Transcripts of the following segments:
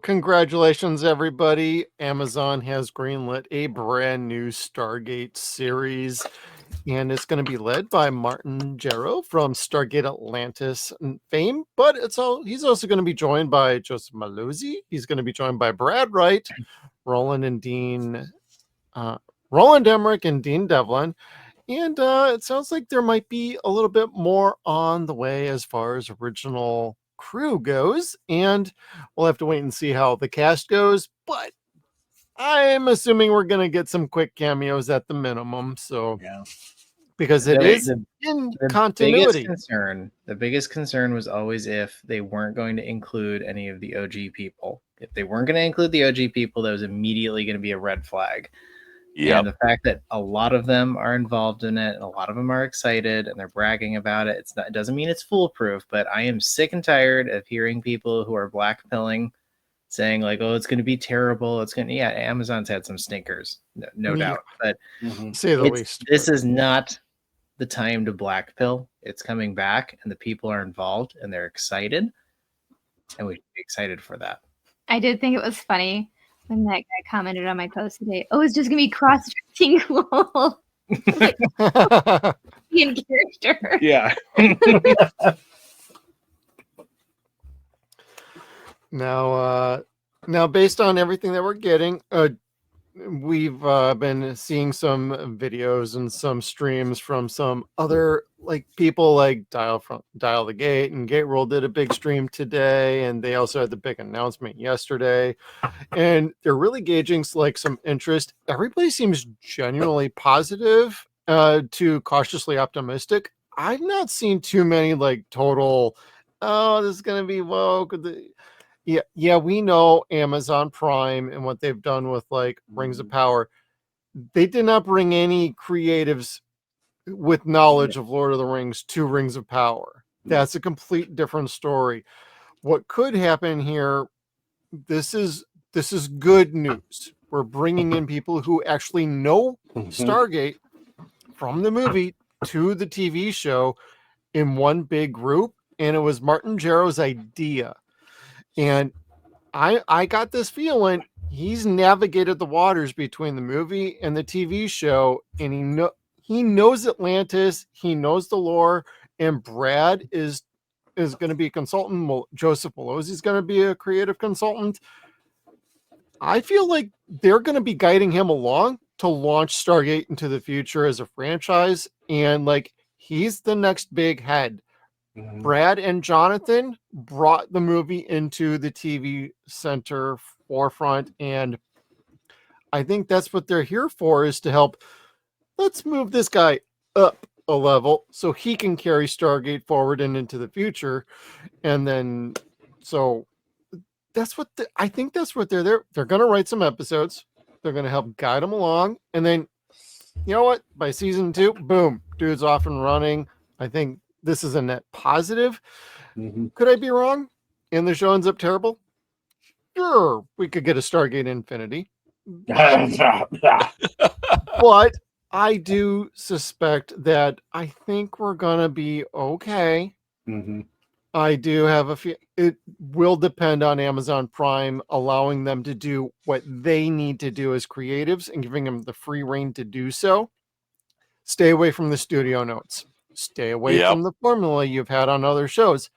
Congratulations, everybody. Amazon has greenlit a brand new Stargate series, and it's going to be led by Martin Jarrow from Stargate Atlantis fame, but he's also going to be joined by Joseph Maluzzi. He's going to be joined by Brad Wright, Roland and Dean, Roland Emmerich and Dean Devlin. And it sounds like there might be a little bit more on the way as far as original crew goes, and we'll have to wait and see how the cast goes, but I'm assuming we're going to get some quick cameos at the minimum. So Yeah. because it is in continuity. The biggest concern was always if they weren't going to include any of the OG people. If they weren't going to include the OG people, that was immediately going to be a red flag. Yep. And the fact that a lot of them are involved in it and a lot of them are excited and they're bragging about it, it doesn't mean it's foolproof, but I am sick and tired of hearing people who are blackpilling saying like, oh, it's going to be terrible. Amazon's had some stinkers, no doubt. But say the least. This is not the time to blackpill. It's coming back and the people are involved and they're excited. And we should be excited for that. I did think it was funny when that guy commented on my post today, oh, it's just going to be cross-dressing cool. Like, in character. Yeah. Now, based on everything that we're getting, we've been seeing some videos and some streams from some other people like Dial the Gate, and Gate Roll did a big stream today, and they also had the big announcement yesterday, and they're really gauging some interest. Everybody seems genuinely positive to cautiously optimistic. I've not seen too many total, oh, this is gonna be woke. Yeah, we know Amazon Prime and what they've done with Rings of Power. They did not bring any creatives with knowledge of Lord of the Rings to Rings of Power. That's a complete different story. What could happen here, this is good news. We're bringing in people who actually know Stargate from the movie to the TV show in one big group, and it was Martin Jarrow's idea. And I got this feeling he's navigated the waters between the movie and the TV show, and he knows Atlantis, he knows the lore, and Brad is going to be a consultant. Well, Joseph Malozzi is going to be a creative consultant. I feel like they're going to be guiding him along to launch Stargate into the future as a franchise, and he's the next big head. Brad and Jonathan brought the movie into the TV center forefront, and I think that's what they're here for, is to help. Let's move this guy up a level so he can carry Stargate forward and into the future. And then, so that's what I think that's what they're there. They're going to write some episodes. They're going to help guide them along. And then, you know what? By season 2, boom, dude's off and running. I think this is a net positive. Could I be wrong? And the show ends up terrible? Sure, we could get a Stargate Infinity. But I do suspect that I think we're going to be okay. I do have a few. It will depend on Amazon Prime allowing them to do what they need to do as creatives and giving them the free reign to do so. Stay away from the studio notes. Stay away from the formula you've had on other shows.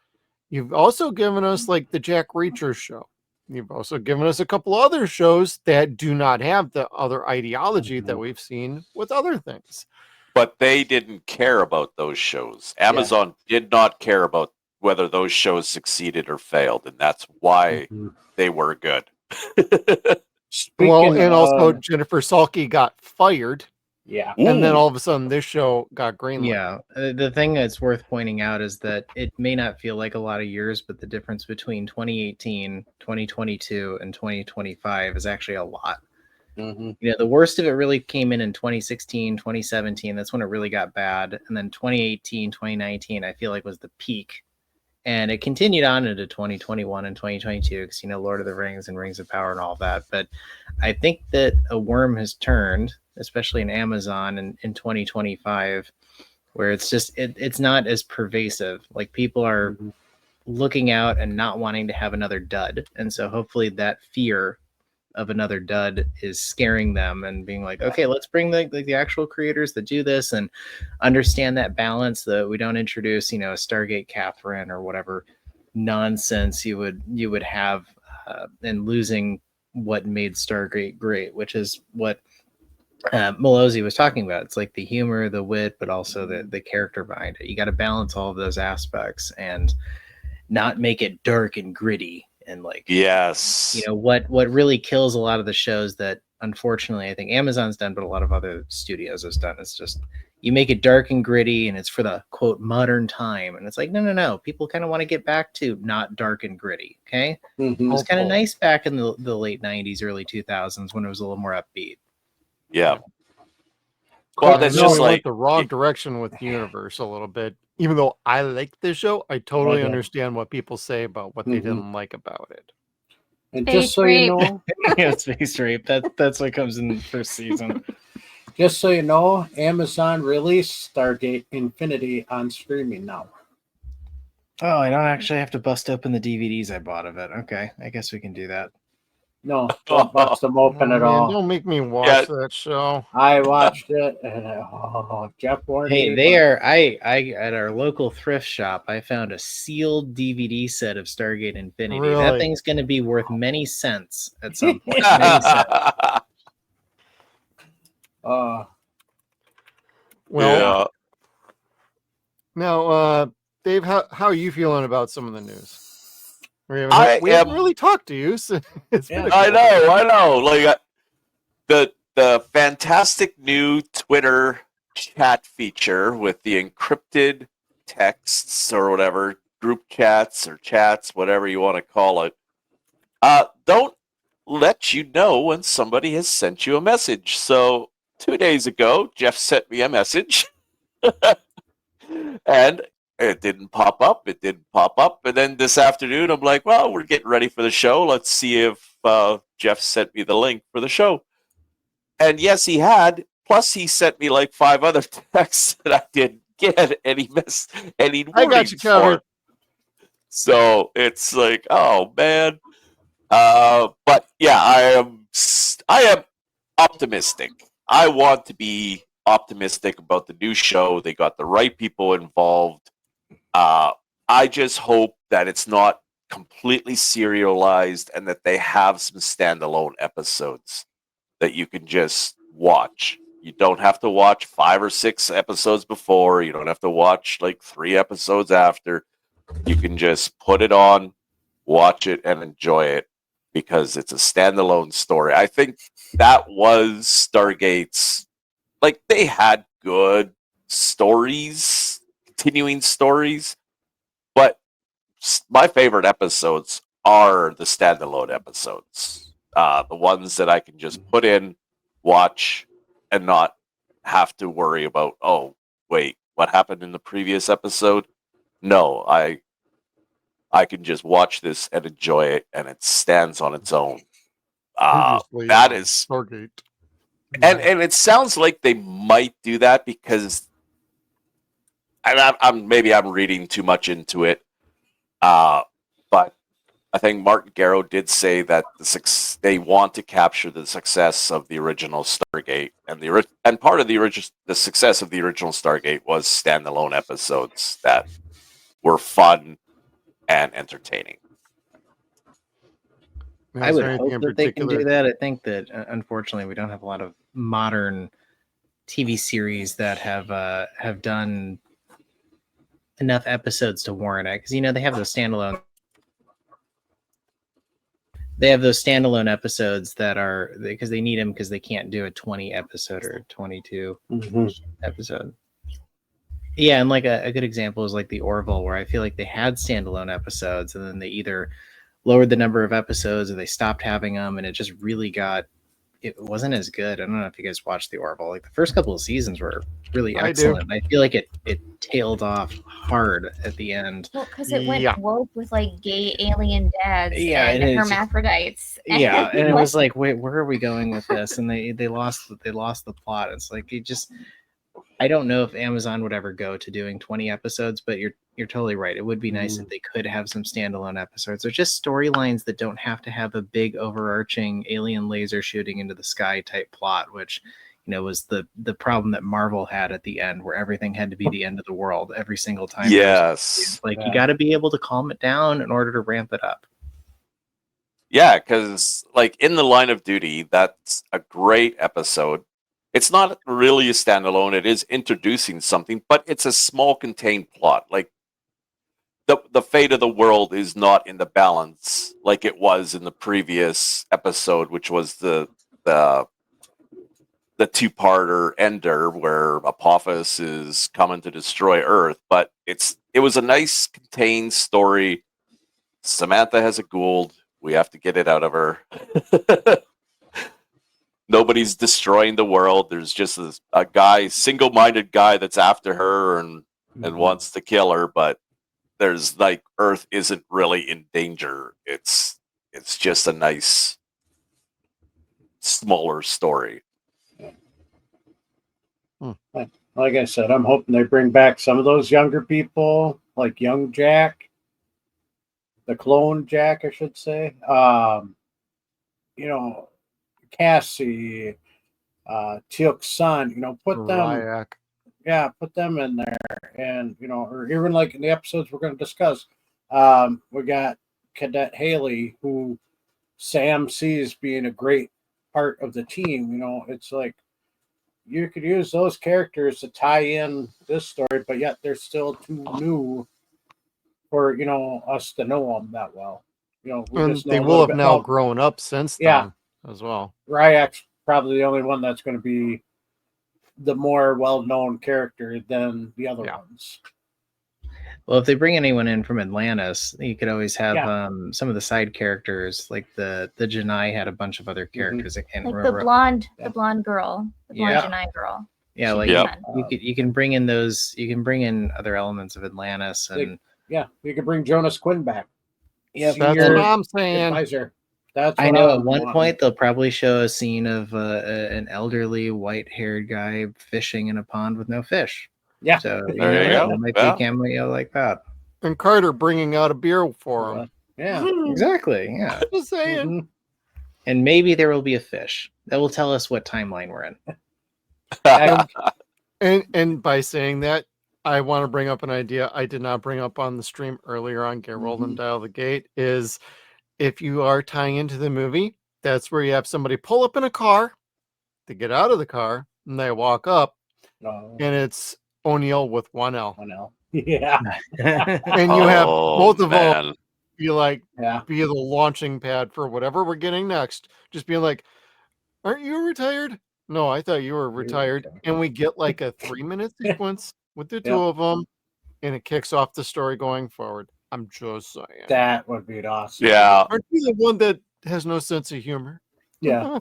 You've also given us the Jack Reacher show. You've also given us a couple other shows that do not have the other ideology that we've seen with other things. But they didn't care about those shows. Amazon did not care about whether those shows succeeded or failed, and that's why they were good. Also Jennifer Salke got fired. Yeah. And then all of a sudden this show got greenlit. Yeah. The thing that's worth pointing out is that it may not feel like a lot of years, but the difference between 2018, 2022, and 2025 is actually a lot. The worst of it really came in 2016, 2017. That's when it really got bad. And then 2018, 2019, I feel like was the peak. And it continued on into 2021 and 2022 because, Lord of the Rings and Rings of Power and all that. But I think that a worm has turned, especially in Amazon in 2025, where it's just, it's not as pervasive. People are looking out and not wanting to have another dud. And so hopefully that fear of another dud is scaring them and being like, okay, let's bring the actual creators that do this and understand that balance, that we don't introduce, a Stargate Catherine or whatever nonsense you would have, and losing what made Stargate great, which is what Malozzi was talking about. It's like the humor, the wit, but also the character behind it. You got to balance all of those aspects and not make it dark and gritty and like, Yes. what really kills a lot of the shows that unfortunately I think Amazon's done, but a lot of other studios has done. It's just you make it dark and gritty and it's for the quote modern time. And it's like, no. People kind of want to get back to not dark and gritty. Okay. It was kind of nice back in the late 90s, early 2000s when it was a little more upbeat. Yeah. Well, that's just like went the wrong direction with the universe a little bit. Even though I like this show, I totally understand what people say about what they didn't like about it. And Space just so rape. you know, Yeah, space rape. That's what comes in the first season. just so you know, Amazon released Stargate Infinity on streaming now. Oh, I don't actually have to bust open the DVDs I bought of it. Okay, I guess we can do that. No, don't bust them open at Man, all. don't make me watch that show. I watched it. And, Jeff warned Hey, me, they but- are. I at our local thrift shop, I found a sealed DVD set of Stargate Infinity. That Really? thing's going to be worth many cents at some point. Many cents. Well, yeah. now, Dave, how are you feeling about some of the news? We I haven't am- really talked to you. So it's been a I couple know. Like the fantastic new Twitter chat feature with the encrypted texts or whatever, group chats or chats, whatever you want to call it. Don't let you know when somebody has sent you a message. So 2 days ago, Jeff sent me a message, and it didn't pop up. And then this afternoon, I'm like, well, we're getting ready for the show. Let's see if Jeff sent me the link for the show. And yes, he had. Plus, he sent me like 5 other texts that I didn't get any I got warnings you covered. for. So it's like, oh man. But yeah, I am optimistic. I want to be optimistic about the new show. They got the right people involved. I just hope that it's not completely serialized and that they have some standalone episodes that you can just watch. You don't have to watch 5 or 6 episodes before. You don't have to watch like 3 episodes after. You can just put it on, watch it, and enjoy it because it's a standalone story. I think that was Stargate's. Like, they had good stories, continuing stories, but my favorite episodes are the standalone episodes. The ones that I can just put in, watch, and not have to worry about, oh, wait, what happened in the previous episode? No, I can just watch this and enjoy it, and it stands on its own. Previously That on is, Stargate. and it sounds like they might do that because, and I'm maybe I'm reading too much into it, but I think Martin Garrow did say that they want to capture the success of the original Stargate, and part of the success of the original Stargate was standalone episodes that were fun and entertaining. Now, I is would there anything hope in that they can do particular? that. I think that unfortunately we don't have a lot of modern TV series that have done enough episodes to warrant it, because they have those standalone. They have those standalone episodes that are because they need them because they can't do a 20 episode or 22 episode. Yeah, and like a good example is like the Orville, where I feel like they had standalone episodes and then they either lowered the number of episodes or they stopped having them, and it just really it wasn't as good. I don't know if you guys watched the Orville. Like the first couple of seasons were really I do. excellent. I feel like it tailed off hard at the end. Well, because it went Yeah. woke with like gay alien dads Yeah, and it is. hermaphrodites. Yeah, and it was like, wait, where are we going with this? And they lost the plot. It's like I don't know if Amazon would ever go to doing 20 episodes, but you're totally right. It would be nice if they could have some standalone episodes or just storylines that don't have to have a big overarching alien laser shooting into the sky type plot, which was the problem that Marvel had at the end, where everything had to be the end of the world every single time. Yes. You got to be able to calm it down in order to ramp it up. Yeah, because like in the Line of Duty, that's a great episode. It's not really a standalone. It is introducing something, but it's a small contained plot. Like the fate of the world is not in the balance like it was in the previous episode, which was the two-parter Ender, where Apophis is coming to destroy Earth. But it was a nice contained story. Samantha has a Gould. We have to get it out of her. Nobody's destroying the world. There's just a guy, single-minded guy that's after her and wants to kill her, but there's like Earth isn't really in danger. It's just a nice, smaller story. Like I said, I'm hoping they bring back some of those younger people, like young Jack, the clone Jack, I should say. Cassie, Teal'c's son. Put them. Ryak. Yeah, put them in there, and or even like in the episodes we're going to discuss. We got Cadet Haley, who Sam sees being a great part of the team. It's like you could use those characters to tie in this story, but yet they're still too new for us to know them that well. And they will have now grown up since then as well. Ryak's probably the only one that's going to be the more well-known character than the other ones. Well, if they bring anyone in from Atlantis, you could always have some of the side characters, like the Janai had a bunch of other characters. I can't remember. The blonde girl, the blonde Janai girl. Yeah, you can bring in those. You can bring in other elements of Atlantis, and you could bring Jonas Quinn back. Yeah, that's what I'm saying. Advisor. That's what I know. At one point, they'll probably show a scene of an elderly white-haired guy fishing in a pond with no fish. Yeah. So there you go. There might be a cameo like that. And Carter bringing out a beer for him. Yeah. Exactly. Yeah. Just saying. Mm-hmm. And maybe there will be a fish that will tell us what timeline we're in. And by saying that, I want to bring up an idea I did not bring up on the stream earlier on Get Rolled and Dial the Gate is if you are tying into the movie, that's where you have somebody pull up in a car, they get out of the car, and they walk up, and it's O'Neill with one L. One L. Yeah. And you have both of them be like, be the launching pad for whatever we're getting next. Just being like, aren't you retired? No, I thought you were retired. And we get like a 3-minute sequence with the two of them, and it kicks off the story going forward. I'm just saying. That would be awesome. Yeah. Aren't you the one that has no sense of humor? Yeah.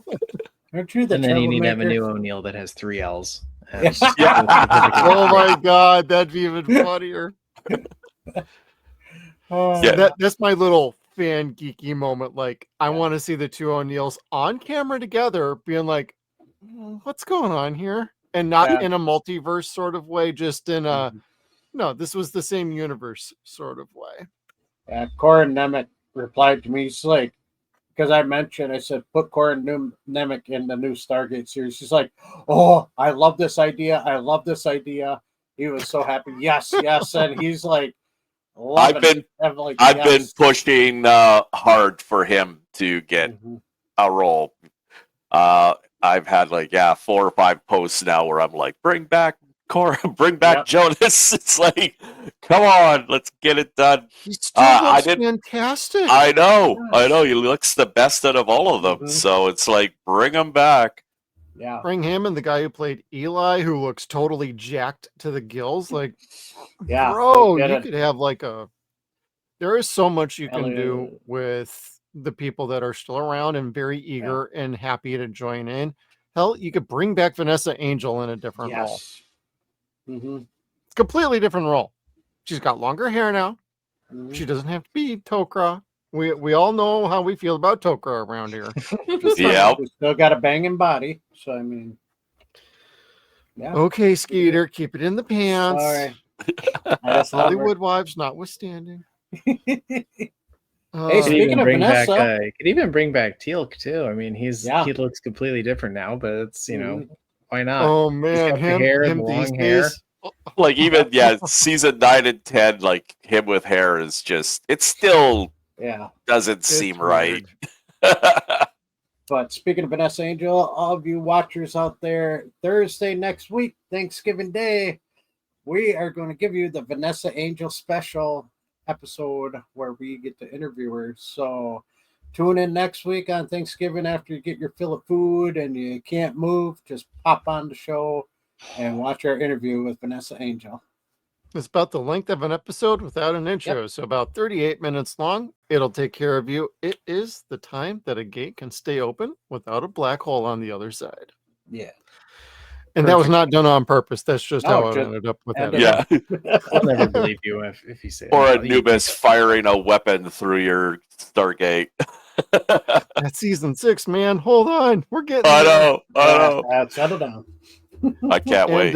Aren't you the And then you need to have a new O'Neill that has 3 L's. Oh my God, that'd be even funnier. That's my little fan geeky moment. Like, I want to see the two O'Neills on camera together being like, what's going on here? And not in a multiverse sort of way, just in a, no, this was the same universe sort of way. Yeah, Corin Nemec replied to me. He's like, because I said, put Corin Nemec in the new Stargate series. He's like, oh, I love this idea. I love this idea. He was so happy. Yes. And he's like, I've been pushing hard for him to get a role. I've had 4 or 5 posts now where I'm like, bring back Corin, bring back Jonas. It's like, come on, let's get it done. He still looks fantastic. I know. He looks the best out of all of them. So it's like, bring him back. Yeah. Bring him and the guy who played Eli, who looks totally jacked to the gills. Like, bro, you could have there is so much you can do with the people that are still around and very eager and happy to join in. Hell, you could bring back Vanessa Angel in a different role. It's a completely different role. She's got longer hair now. She doesn't have to be Tok'ra. We all know how we feel about Tok'ra around here. She's still got a banging body. So, I mean, Okay, Skeeter, keep it in the pants. Sorry. Hollywood wives notwithstanding. Hey, speaking of Vanessa, could even bring back Teal'c too. I mean, he looks completely different now, but it's why not? Oh He's man, got the hair, the him these long hair. days. Like even season 9 and 10, like him with hair is just it still doesn't seem right. But speaking of Vanessa Angel, all of you watchers out there, Thursday next week, Thanksgiving Day, we are going to give you the Vanessa Angel special episode where we get to interview her. So tune in next week on Thanksgiving after you get your fill of food and you can't move. Just pop on the show and watch our interview with Vanessa Angel. It's about the length of an episode without an intro, so about 38 minutes long. It'll take care of you. It is the time that a gate can stay open without a black hole on the other side. Yeah. And that was not done on purpose. That's just how I ended up with that. Yeah. I'll never believe you if you say or that. Anubis firing a weapon through your Stargate. That's season 6, man. Hold on. We're getting I know. Settle down. I can't wait.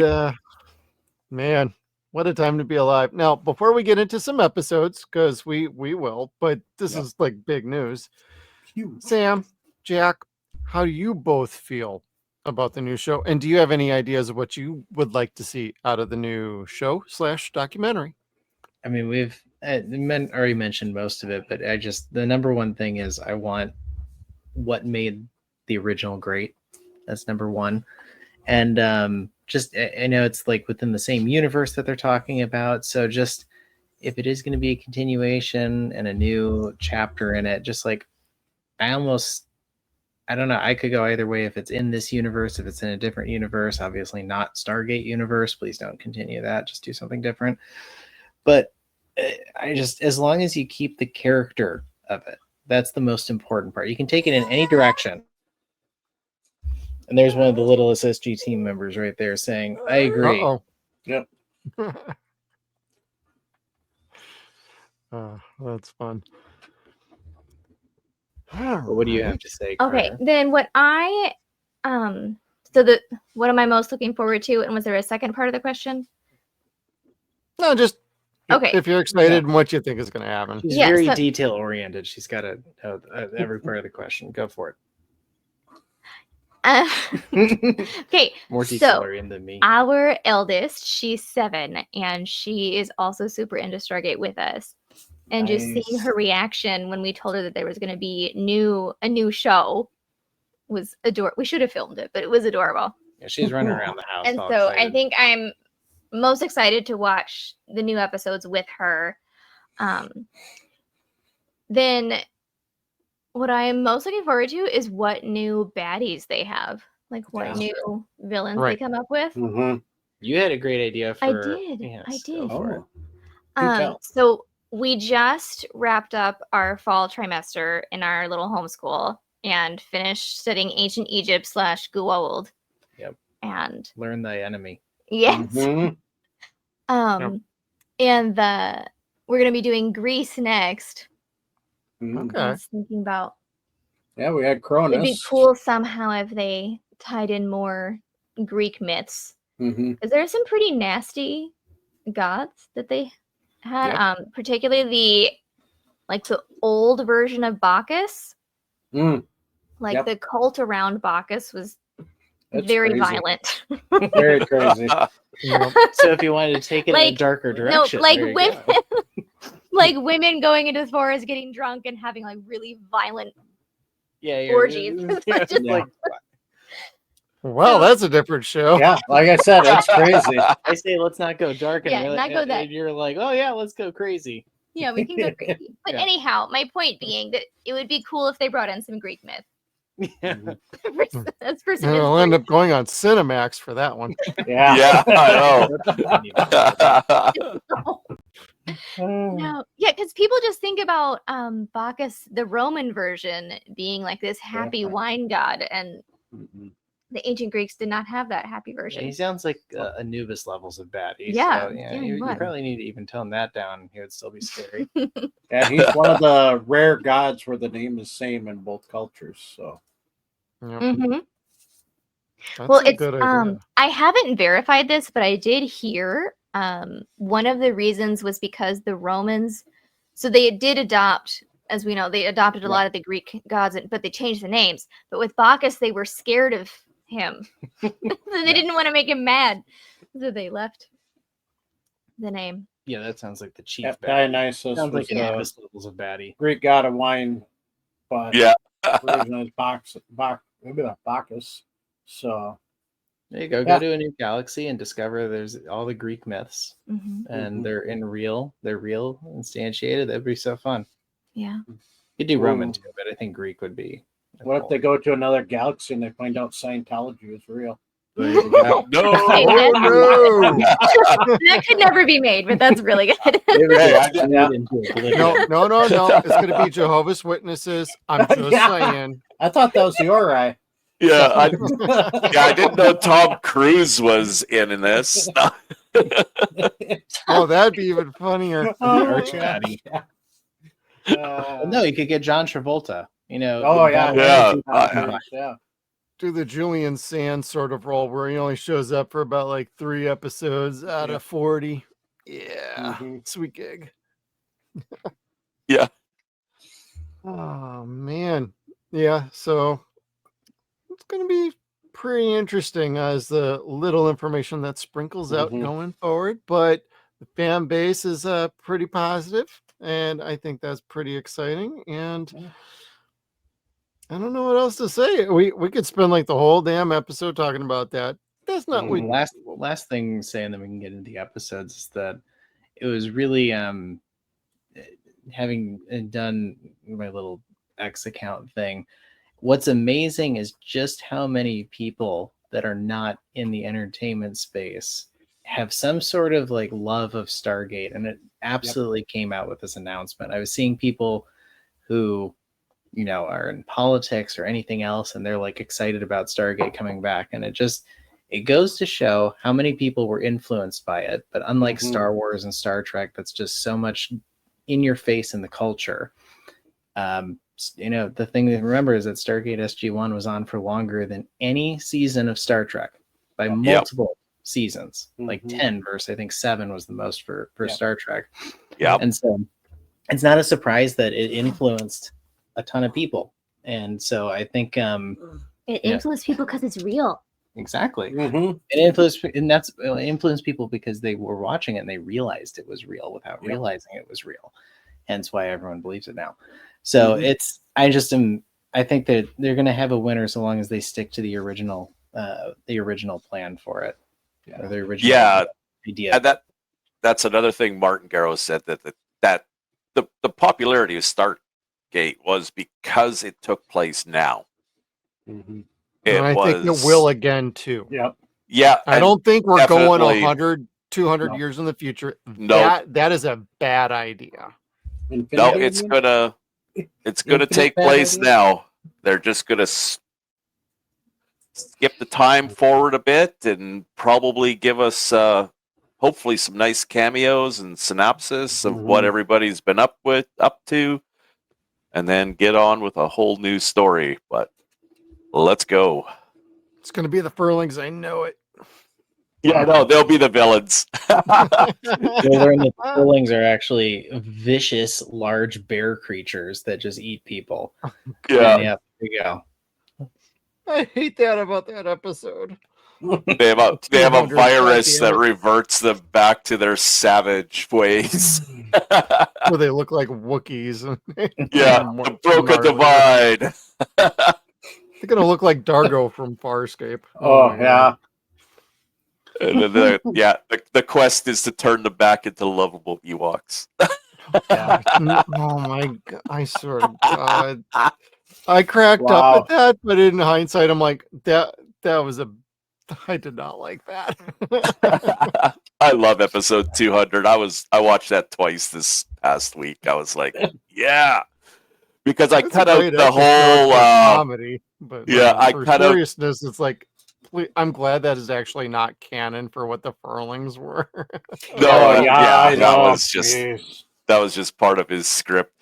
Man, what a time to be alive. Now, before we get into some episodes, because we will, but this is like big news. Sam, Jack, how do you both feel about the new show? And do you have any ideas of what you would like to see out of the new show / documentary? I mean, we've already mentioned most of it, but the number one thing is I want what made the original great. That's number one. And I know it's like within the same universe that they're talking about. So just if it is going to be a continuation and a new chapter in it, just like I don't know. I could go either way if it's in this universe, if it's in a different universe, obviously not Stargate universe. Please don't continue that. Just do something different. But as long as you keep the character of it, that's the most important part. You can take it in any direction. And there's one of the littlest SG team members right there saying, I agree. Uh-oh. Yep. That's fun. But what do you have to say, Okay, Carter? then what what am I most looking forward to? And was there a second part of the question? No, just okay. If you're excited and what you think is going to happen. She's very detail oriented. She's got to know every part of the question. Go for it. Okay, more detail oriented than me. Our eldest, she's 7, and she is also super into Stargate with us. And just seeing her reaction when we told her that there was going to be a new show was adorable. We should have filmed it, but it was adorable. Yeah, she's running around the house. And so excited. I think I'm most excited to watch the new episodes with her. Then what I am most looking forward to is what new baddies they have. Like what new villains they come up with. Mm-hmm. You had a great idea for... I did. I did. Oh. So we just wrapped up our fall trimester in our little homeschool and finished studying ancient Egypt / Goa'uld. Yep. And learn thy enemy. Yes. Mm-hmm. And we're gonna be doing Greece next. Okay. I was thinking about. Yeah, we had Cronus. It'd be cool somehow if they tied in more Greek myths. Mm-hmm. Is there some pretty nasty gods that they had? Yep. Particularly the old version of Bacchus. Mm. The cult around Bacchus was very crazy. Violent. Very crazy. So if you wanted to take it in a darker direction, women, women going into the forest, getting drunk, and having really violent orgies. Well, that's a different show. Yeah, like I said, it's crazy. I say let's not go dark, and not go that. And you're like, oh yeah, let's go crazy. Yeah, we can go crazy. But anyhow, my point being that it would be cool if they brought in some Greek myth. Yeah. That's for I'll end up going on Cinemax for that one. Yeah, I know. No, because people just think about Bacchus, the Roman version, being this happy wine god, and the ancient Greeks did not have that happy version. Yeah, he sounds like Anubis levels of baddies. Yeah, so, you probably need to even tone that down. He would still be scary. Yeah, he's one of the rare gods where the name is same in both cultures. So, well, it's I haven't verified this, but I did hear One of the reasons was because the Romans, so they did adopt, as we know, they adopted a lot of the Greek gods, but they changed the names. But with Bacchus, they were scared of him. So they didn't want to make him mad. So they left the name. Yeah, that sounds like the chief. Yeah, baddie. Dionysus Sounds like was the the lowest levels of baddie. Greek god of wine, but Yeah. originally Bacchus. So There you go. Yeah. Go to a new galaxy and discover there's all the Greek myths, Mm-hmm. and Mhm. they're real instantiated. That'd be so fun. Yeah. You do Roman Ooh. too, but I think Greek would be. what if they go to another galaxy and they find out Scientology is real? There you go. No. Hey, Oh no! that could never be made, but that's really good. Hey, I did- Yeah. No. It's going to be Jehovah's Witnesses. I'm just Yeah. saying. I thought that was the Ori. Yeah, I didn't know Tom Cruise was in this. Oh, that'd be even funnier. Arch yeah. baddie. Uh, No, you could get John Travolta. You know. Oh yeah, Yeah. yeah. Do the Julian Sands sort of role where he only shows up for about like 3 episodes out Yeah. of 40. Yeah, Mhm. sweet gig. Yeah. Oh man, yeah. So it's going to be pretty interesting as the little information that sprinkles out Mhm. going forward. But the fan base is pretty positive, and I think that's pretty exciting. And Yeah. I don't know what else to say. We could spend like the whole damn episode talking about that. That's not Mhm. what. Last thing saying that we can get into the episodes is that it was really having done my little X account thing. What's amazing is just how many people that are not in the entertainment space have some sort of like love of Stargate, and it absolutely came out with this announcement. I was seeing people who, you know, are in politics or anything else, and they're like excited about Stargate coming back, and it goes to show how many people were influenced by it. But unlike Mhm. Star Wars and Star Trek, that's just so much in your face in the culture. You know, the thing to remember is that Stargate SG-1 was on for longer than any season of Star Trek by Yep. multiple seasons, like Mhm. 10 versus I think 7 was the most for Yep. Star Trek. Yep. And so it's not a surprise that it influenced a ton of people. And so I think It Yeah. influenced people because it's real. exactly. Mhm. It influenced people because they were watching it and they realized it was real without Yep. realizing it was real. Hence why everyone believes it now. So Mhm. I think that they're going to have a winner so long as they stick to the original plan for it, or the original Yeah. idea. And that's another thing Martin Garrow said that the popularity of Stargate was because it took place now. Mhm. And I think it will again too. Yep. Yeah. I and don't think we're going definitely- 100, 200 No. years in the future. No. That is a bad idea. No, Infinity, it's you mean? gonna Infinite take bad place idea? now. They're just gonna skip the time forward a bit and probably give us hopefully some nice cameos and synopsis of what Mhm. everybody's been up to, and then get on with a whole new story. But let's go. It's going to be the Furlings. I know it. Yeah, no, they'll be the villains. You'll learn that the Furlings are actually vicious, large bear creatures that just eat people. Yeah, Yeah, there you go. I hate that about that episode. they have a 200, virus that goddamn reverts them back to their savage ways. Where they look like Wookiees. Yeah, the broken divide. They're going to look like Dargo from Farscape. Oh, my God. yeah. And then the quest is to turn them back into lovable Ewoks. Yeah. Oh my God. I swear to God. I cracked Wow. up at that, but in hindsight, I'm like, that was I did not like that. I love episode 200. I watched that twice this past week. I was like, yeah, because I It's a cut out great the episode whole for comedy, but yeah, I for cut out. seriousness, it's like I'm glad that is actually not canon for what the Furlings were. No, Oh, yeah, I that know. was just Jeez. part of his script.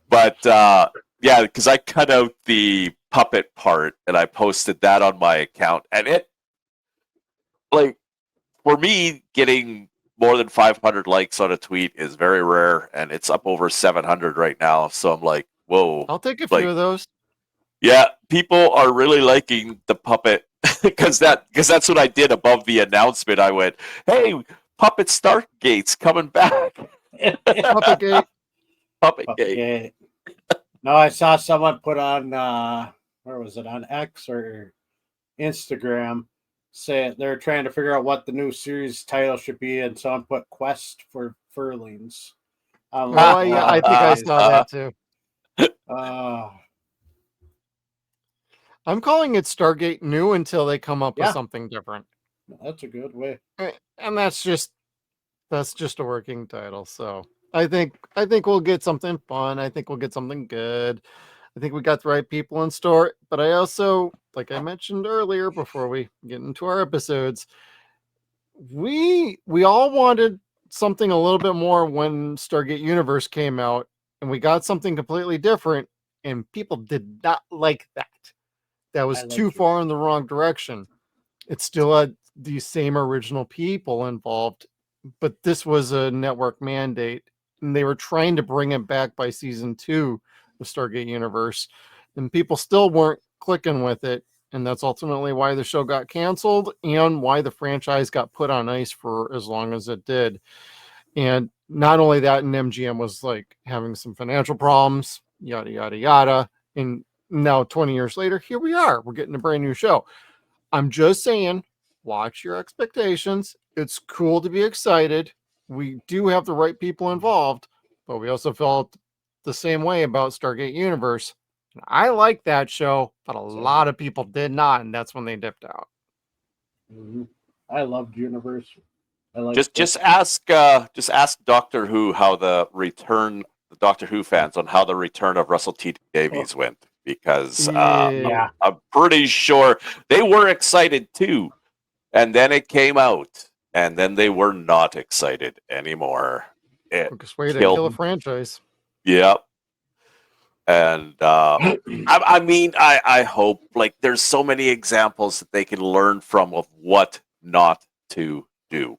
But yeah, because I cut out the puppet part and I posted that on my account, and it, like, for me, getting more than 500 likes on a tweet is very rare, and it's up over 700 right now. So I'm like, whoa. I'll take a Like, few of those. Yeah, people are really liking the puppet because that's what I did above the announcement. I went, "Hey, Puppet Stargate's coming back." Puppetgate. Puppetgate. Okay. No, I saw someone put on where was it, on X or Instagram, say they're trying to figure out what the new series title should be, and someone put Quest for Furlings. I'm Oh, like, yeah, I think I guys, saw that too. uh, I'm calling it Stargate New until they come up with Yeah. something different. that's a good way. And that's just a working title. So I think we'll get something fun. I think we'll get something good. I think we got the right people in store. But I also, like I mentioned earlier before we get into our episodes, we all wanted something a little bit more when Stargate Universe came out, and we got something completely different, and people did not like that. That was I too liked it. far in the wrong direction. It still had the same original people involved, but this was a network mandate, and they were trying to bring it back by season 2 of Stargate Universe, and people still weren't clicking with it, and that's ultimately why the show got canceled and why the franchise got put on ice for as long as it did. And not only that, and MGM was like having some financial problems, yada yada yada, and now 20 years later, here we are. We're getting a brand new show. I'm just saying, watch your expectations. It's cool to be excited. We do have the right people involved, but we also felt the same way about Stargate Universe. I like that show, but a lot of people did not, and that's when they dipped out. Mhm. I loved Universe. I like Just ask Doctor Who how the Doctor Who fans on how the return of Russell T Davies went, because Yeah. I'm pretty sure they were excited too, and then it came out, and then they were not excited anymore. It Quickest way to killed kill a franchise. Yep. And I mean, I hope, like, there's so many examples that they can learn from of what not to do.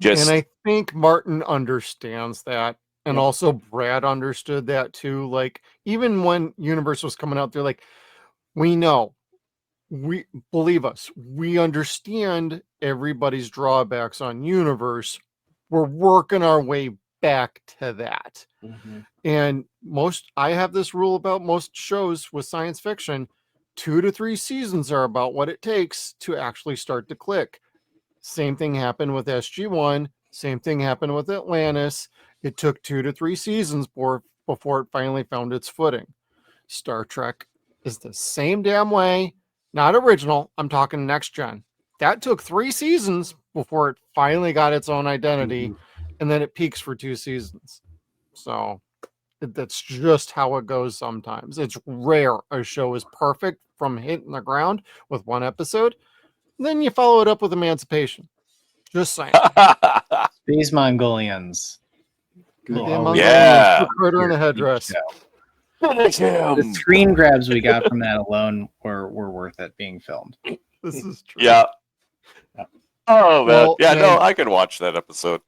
Just And I think Martin understands that. And Yep. also Brad understood that too. Like, even when Universe was coming out, they're like, we know. We believe us. We understand everybody's drawbacks on Universe. We're working our way back to that. Mhm. And I have this rule about most shows with science fiction, 2 to 3 seasons are about what it takes to actually start to click. Same thing happened with SG-1. Same thing happened with Atlantis. It took 2 to 3 seasons before it finally found its footing. Star Trek is the same damn way. Not original. I'm talking next gen. That took 3 seasons before it finally got its own identity, and then it peaks for 2 seasons. So that's just how it goes sometimes. It's rare a show is perfect from hitting the ground with one episode. Then you follow it up with Emancipation. Just saying. These Mongolians. Goddamn Well, Yeah. Mongolians, Critter in a headdress. Finish him. The screen grabs we got from that alone were worth it being filmed. This is true. Yeah. Oh man. Well, Yeah, no, and- I could watch that episode.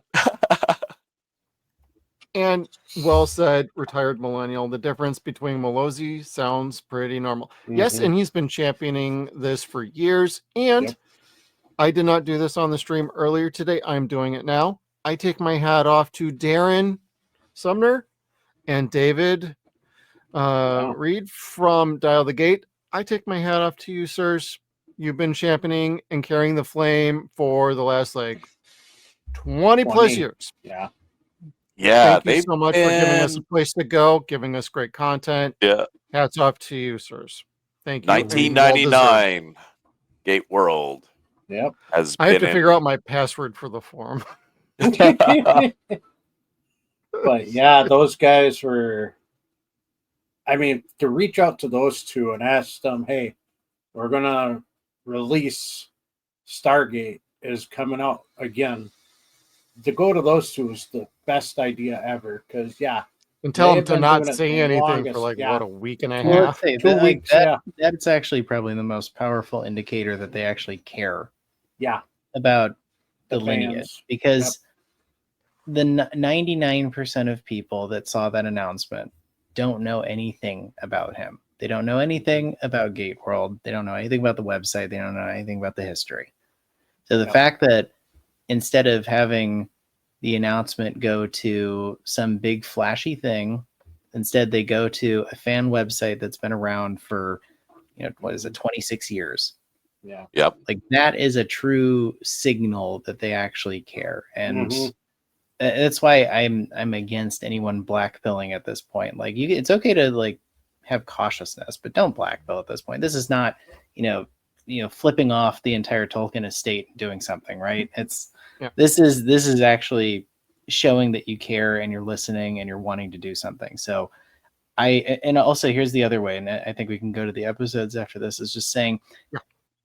And well said, retired millennial. The difference between Malozzi sounds pretty normal. Yes, Mhm. and he's been championing this for years. And Yep. I did not do this on the stream earlier today. I'm doing it now. I take my hat off to Darren Sumner and David Reed from Dial the Gate. I take my hat off to you, sirs. You've been championing and carrying the flame for the last 20 plus 20. years. Yeah. Yeah, Thank you so much for giving us a place to go, giving us great content. Yeah. Hats off to you, sirs. Thank you. and 1999 Gate World Yep. has I have been to figure out my password for the forum. But yeah, those guys were. I mean, to reach out to those two and ask them, "Hey, we're gonna release Stargate is coming out again." To go to those two is the best idea ever. Because And tell them they've to been not doing it say the anything longest, for yeah. a week and a Well, half. let's say 2 weeks. that's actually probably the most powerful indicator that they actually care Yeah. about the The lineage, fans. because the 99% of people that saw that announcement don't know anything about him. They don't know anything about Gate World. They don't know anything about the website. They don't know anything about the history. So the fact that instead of having the announcement go to some big flashy thing, instead they go to a fan website that's been around for, 26 years. Yeah. Yep. Like, that is a true signal that they actually care. And that's why I'm against anyone blackpilling at this point. Like, it's okay to like have cautiousness, but don't blackpill at this point. This is not, flipping off the entire Tolkien estate and doing something, right? This is actually showing that you care and you're listening and you're wanting to do something. So and also here's the other way, and I think we can go to the episodes after this, is just saying,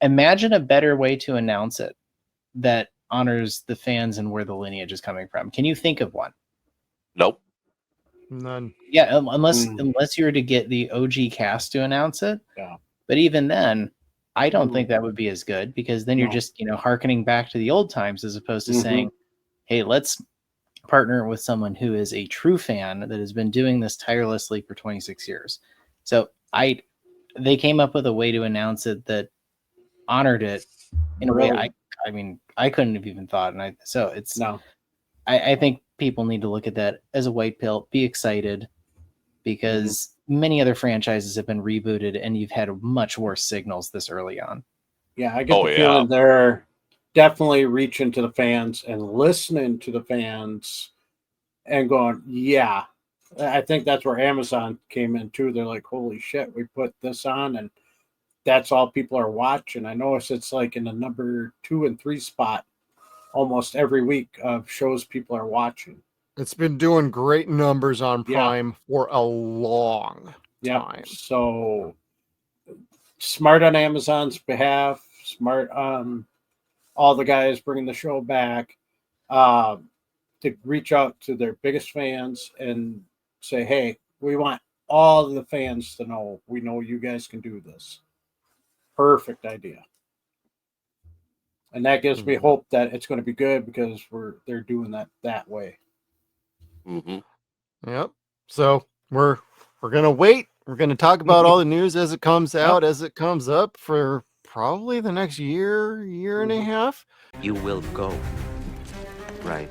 imagine a better way to announce it that honors the fans and where the lineage is coming from. Can you think of one? Nope. None. Yeah, unless you were to get the OG cast to announce it. Yeah. But even then, I don't think that would be as good, because then you're just, hearkening back to the old times as opposed to saying, hey, let's partner with someone who is a true fan that has been doing this tirelessly for 26 years. So they came up with a way to announce it that honored it in a way I couldn't have even thought. And I think people need to look at that as a white pill, be excited, because many other franchises have been rebooted and you've had much worse signals this early on. Yeah, I get the feeling they're definitely reaching to the fans and listening to the fans and going, yeah. I think that's where Amazon came in too. They're like, holy shit, we put this on and that's all people are watching. I notice it's like in the number 2 and 3 spot almost every week of shows people are watching. It's been doing great numbers on Prime for a long time. So smart on Amazon's behalf, smart on all the guys bringing the show back, to reach out to their biggest fans and say, hey, we want all the fans to know, we know you guys can do this. Perfect idea. And that gives me hope that it's going to be good, because they're doing that way. Yep. So we're gonna wait. We're gonna talk about all the news as it comes out, as it comes up, for probably the next year and a half. You will go, right?